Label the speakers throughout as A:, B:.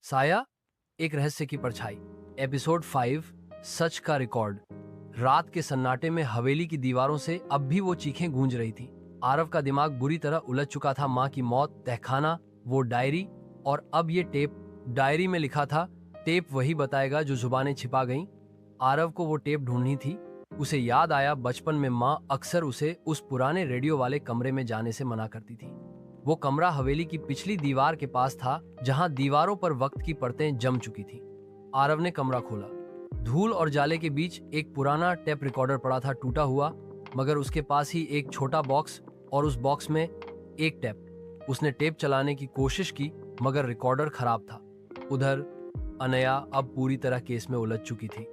A: साया, एक रहस्य की परछाई। एपिसोड 5, सच का रिकॉर्ड। रात के सन्नाटे में हवेली की दीवारों से अब भी वो चीखें गूंज रही थीं। आरव का दिमाग बुरी तरह उलझ चुका था। माँ की मौत, तहखाना, वो डायरी और अब ये टेप। डायरी में लिखा था, टेप वही बताएगा जो जुबानें छिपा गईं। आरव को वो टेप ढूंढनी थी। उसे याद आया, बचपन में माँ अक्सर उसे उस पुराने रेडियो वाले कमरे में जाने से मना करती थी। वो कमरा हवेली की पिछली दीवार के पास था, जहां दीवारों पर वक्त की परतें जम चुकी थीं। आरव ने कमरा खोला। धूल और जाले के बीच एक पुराना टेप रिकॉर्डर पड़ा था, टूटा हुआ, मगर उसके पास ही एक छोटा बॉक्स और उस बॉक्स में एक टेप। उसने टेप चलाने की कोशिश की, मगर रिकॉर्डर खराब था। उधर अनया अब पूरी तरह केस में उलझ चुकी थी।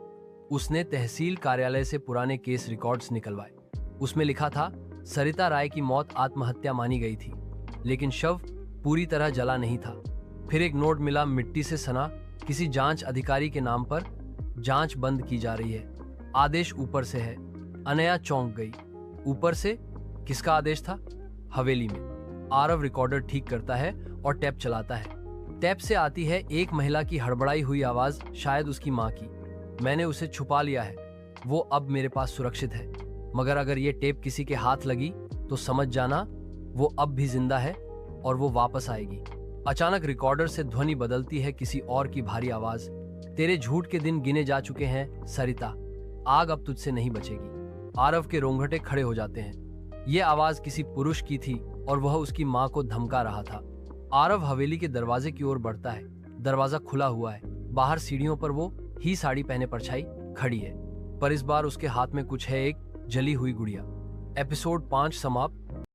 A: उसने तहसील कार्यालय से पुराने केस रिकॉर्ड्स निकलवाए। उसमें लिखा था, सरिता राय की मौत आत्महत्या मानी गई थी, लेकिन शव पूरी तरह जला नहीं था। फिर एक नोट मिला, मिट्टी से सना, किसी जांच अधिकारी के नाम पर। जांच बंद की जा रही है, आदेश ऊपर से है। अनया चौंक गई। ऊपर से? किसका आदेश था? हवेली में। आरव रिकॉर्डर ठीक करता है और टैप चलाता है। टैप से आती है एक महिला की हड़बड़ाई हुई आवाज, शायद उसकी माँ की। मैंने उसे छुपा लिया है, वो अब मेरे पास सुरक्षित है, मगर अगर ये टेप किसी के हाथ लगी तो समझ जाना, वो अब भी जिंदा है और वो वापस आएगी। अचानक रिकॉर्डर से ध्वनि बदलती है, किसी और की भारी आवाज। तेरे झूठ के दिन गिने जा चुके हैं सरिता, आग अब तुझसे नहीं बचेगी। आरव के रोंगटे खड़े हो जाते हैं। ये आवाज किसी पुरुष की थी और वह उसकी माँ को धमका रहा था। आरव हवेली के दरवाजे की ओर बढ़ता है। दरवाजा खुला हुआ है। बाहर सीढ़ियों पर वो ही साड़ी पहने परछाई खड़ी है, पर इस बार उसके हाथ में कुछ है, एक जली हुई गुड़िया। एपिसोड 5 समाप्त।